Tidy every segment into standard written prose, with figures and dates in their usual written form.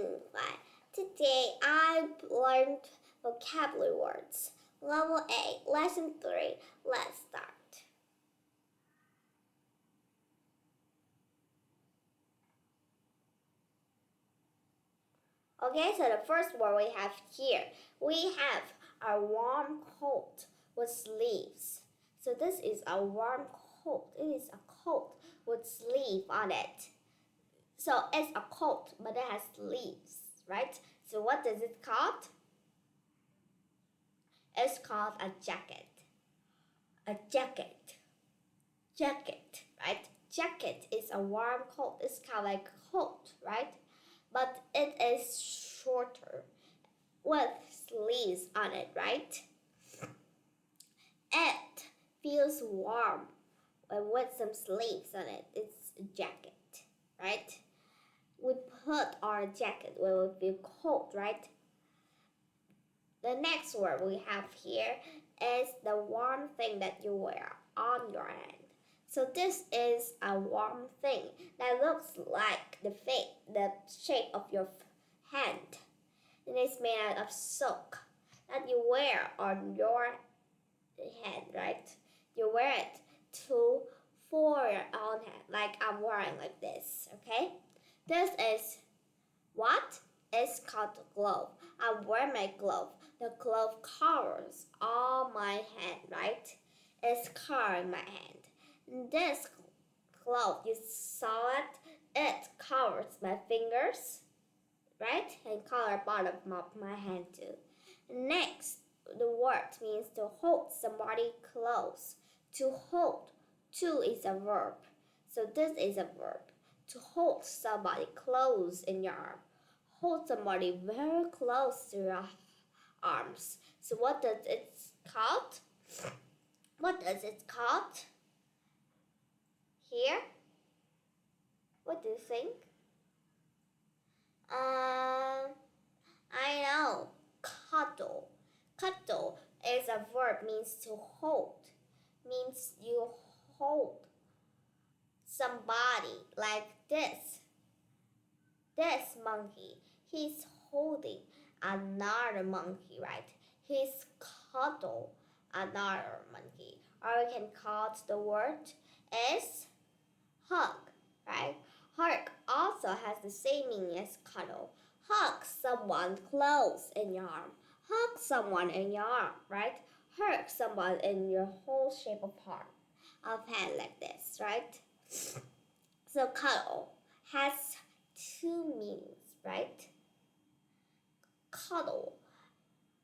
5. Today I learned vocabulary words. Level 8, Lesson 3. Let's start. Okay, so the first word we have here, we have a warm coat with sleeves. So this is a warm coat. It is a coat with sleeve on it. So it's a coat, but it has sleeves, right? So what is it called? It's called a jacket. A jacket. Jacket, right? Jacket is a warm coat. It's kind of like a coat, right? But it is shorter with sleeves on it, right? It feels warm with some sleeves on it. It's a jacket, right? We put our jacket when we feel cold, right? The next word we have here is the warm thing that you wear on your hand. So this is a warm thing that looks like the shape of your hand. And it's made out of silk that you wear on your hand, right? You wear it for your own hand, like I'm wearing like this, okay? This is what? It's called a glove. I wear my glove. The glove covers all my hand, right? It's covering my hand. This glove, you saw it? It covers my fingers, right? And cover bottom of my hand too. Next, the word means to hold somebody close. To hold. To is a verb. So this is a verb. To hold somebody close in your arm. Hold somebody very close to your arms. So what does it called? What does it called? Here? What do you think? I know. Cuddle. Cuddle is a verb, means to hold. Means you hold somebody like this. This monkey, he's holding another monkey, right? He's cuddle another monkey. Or we can call it the word is hug, right? Hug also has the same meaning as cuddle. Hug someone close in your arm. Hug someone in your arm, right? Hug someone in your whole shape of hand like this, right? So cuddle has two meanings, right? Cuddle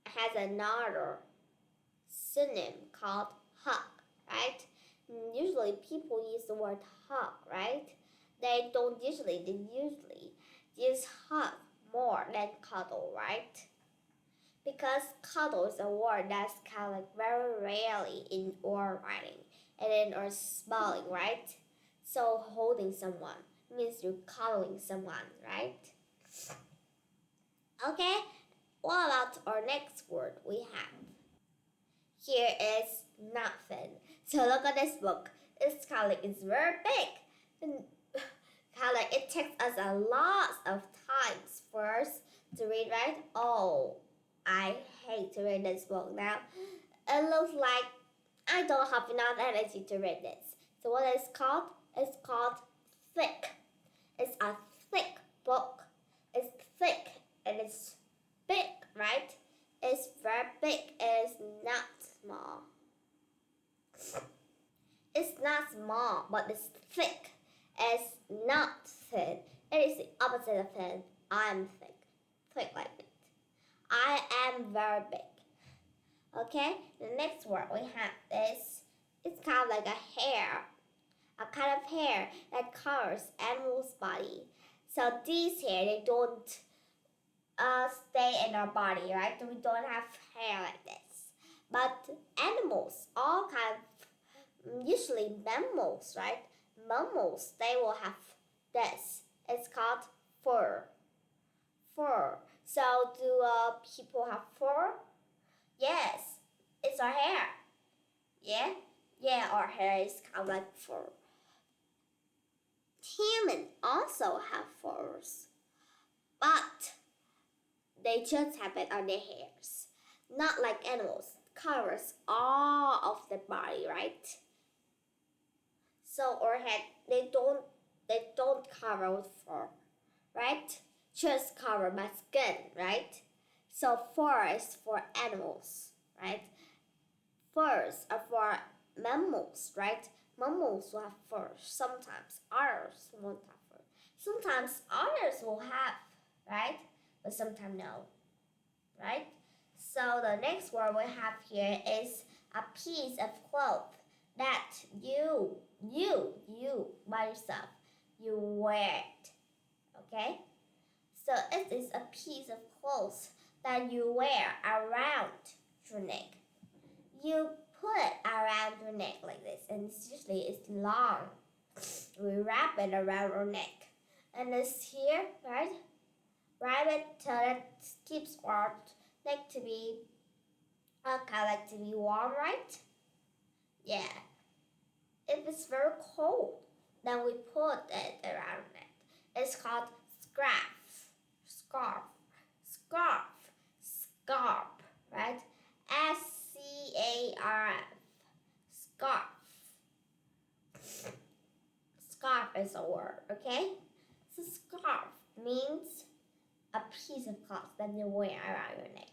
has another synonym called hug, right? Usually people use the word hug, right? They usually use hug more than cuddle, right? Because cuddle is a word that's kind of like very rarely in oral writing and in our spelling, right? So holding someone means you're cuddling someone, right? Okay, what about our next word we have? Here is nothing. So look at this book. It's kind of like it's very big. And kind of like it takes us a lot of times for us to read, right? Oh, I hate to read this book now. It looks like I don't have enough energy to read this. So what is it called? It's called thick. It's a thick book. It's thick and it's big, right? It's very big and it's not small. It's not small, but it's thick. It's not thin. It is the opposite of thin. I'm thick. Thick like it. I am very big. Okay? The next word we have is, it's kind of like a hair. A kind of hair that covers animals' body. So these hair, they don't stay in our body, right? We don't have hair like this. But animals, all kind of, usually mammals, right? Mammals, they will have this. It's called fur. Fur. So do people have fur? Yes, it's our hair. Yeah? Yeah, our hair is kind of like fur. Humans also have furs. but they just have it on their hairs. Not like animals, covers all of their body, right? So our head, they don't cover with fur, right? Just covered by skin, right? So fur is for animals, right? Furs are for mammals, right? Mammals will have fur. Sometimes others won't have fur. Sometimes others will have, right? But sometimes no, right? So the next word we have here is a piece of cloth that you by yourself, you wear it, okay? So it is a piece of clothes that you wear around your neck. You put it around your neck like this, and usually it's long. We wrap it around our neck, and it's here, right? Wrap it till it keeps our neck to be like to be warm, right? Yeah. If it's very cold, then we put it around it. It's called scarf, scarf, right? SCARF, scarf. Scarf is a word, okay? So scarf means a piece of cloth that you wear around your neck,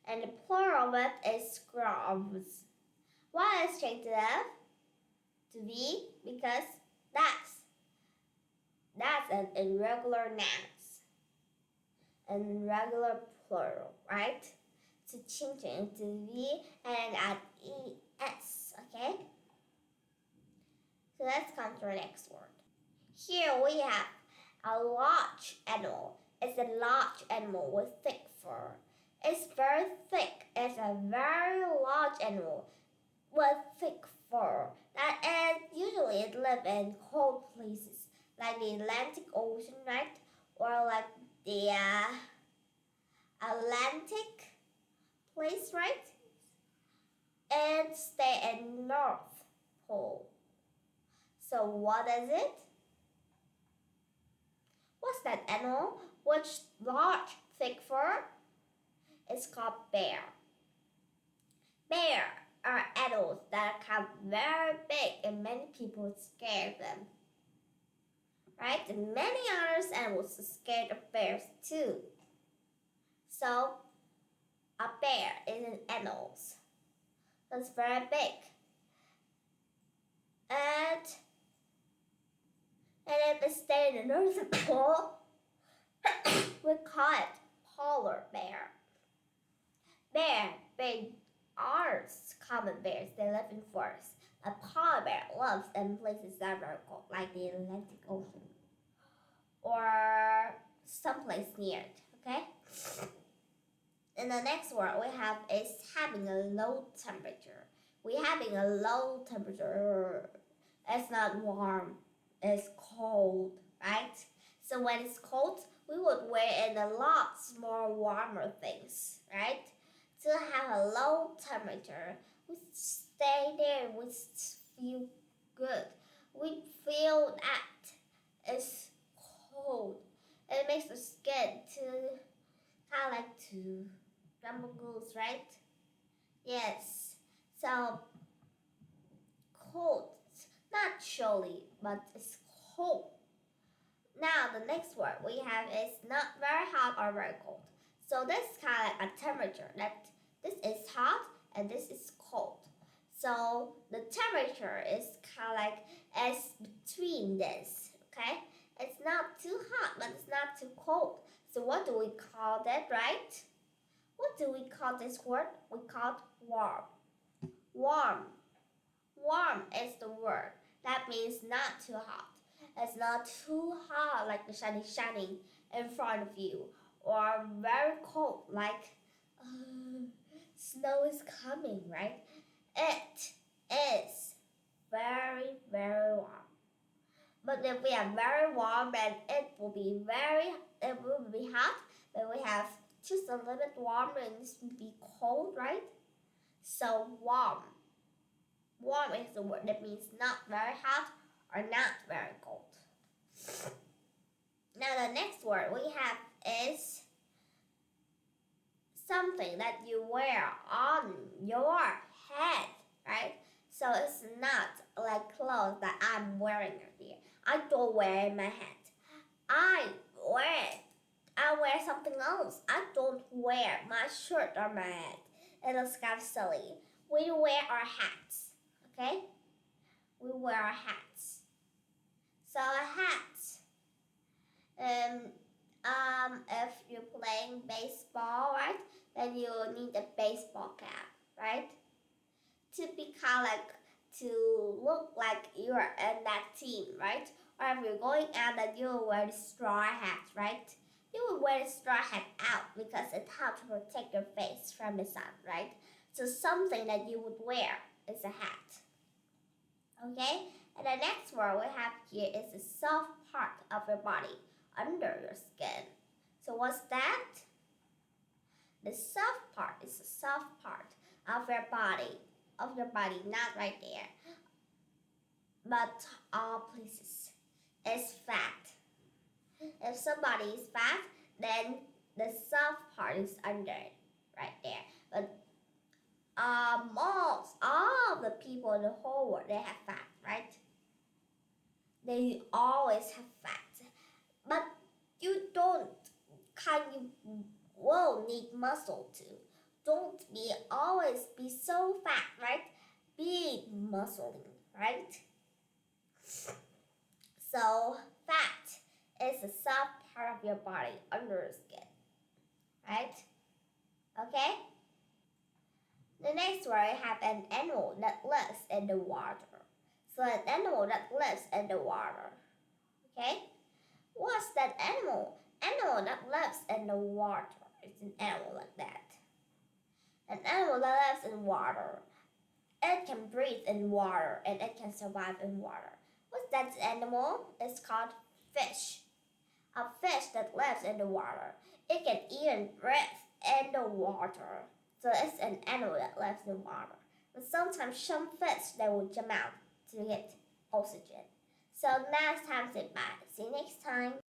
and the plural of it is scarves. Why is changed to be? Because that's an irregular noun, an irregular plural, right? So change it into V and add ES, okay? So let's come to our next word. Here we have a large animal. It's a large animal with thick fur. It's very thick. It's a very large animal with thick fur. That is usually it lives in cold places like the Atlantic Ocean, right? Or like the Atlantic place, right? And stay in North Pole. So what is it? What's that animal? Which large, thick fur? It's called bear. Bear are animals that are very big and many people scare them. Right? And many other animals are scared of bears too. So a bear is an animal that's very big. And if it stays in the North Pole, we call it polar bear. Bear are common bears. They live in forests. A polar bear lives in places that are very cold, like the Atlantic Ocean or someplace near it. Okay. And the next word we have is having a low temperature. We having a low temperature. It's not warm. It's cold, right? So when it's cold, we would wear in a lot more warmer things, right? To have a low temperature, we stay there. We feel good. We feel that it's cold. It makes the skin to kind of like to rumbles, right? Yes. So cold, not chilly, but it's cold. Now the next word we have is not very hot or very cold. So this is kind of like a temperature that this is hot and this is cold. So the temperature is kind of like it's between this, okay? It's not too hot, but it's not too cold. So what do we call that, right? What do we call this word? We call it warm. Warm. Warm is the word. That means not too hot. It's not too hot like the sun is shining in front of you, or very cold like snow is coming, right? It is very, very warm. But if we are very warm, then it will be hot. But we have just a little bit warmer and this will be cold, right? So warm. Warm is the word that means not very hot or not very cold. Now the next word we have is something that you wear on your head, right? So it's not like clothes that I'm wearing here. I don't wear in my head. I wear I wear something else. I don't wear my shirt on my head. It looks kind of silly. We wear our hats, okay? We wear our hats. So a hat, if you're playing baseball, right, then you need a baseball cap, right? To be kind of like, to look like you're in that team, right? Or if you're going out, then you will wear the straw hat, right? You will wear the straw hat out because it helps to protect your face from the sun, right? So something that you would wear is a hat. Okay? And the next word we have here is the soft part of your body, under your skin. So what's that? The soft part is the soft part of your body, not right there, but all places. It's fat. If somebody is fat, then the soft part is under it, right there. But most all the people in the whole world, they have fat, right? They always have fat, but you don't you will need muscle too. Don't be always be so fat, right? Be muscling, right? So fat is the soft part of your body under your skin, right? Okay? The next word I have an animal that lives in the water. So an animal that lives in the water. Okay? What's that animal? Animal that lives in the water. It's an animal like that. An animal that lives in water. It can breathe in water and it can survive in water. What's that animal? It's called fish. A fish that lives in the water. It can even breathe in the water. So it's an animal that lives in water. But sometimes some fish they will jump out to get oxygen. So now it's time to say bye. See you next time.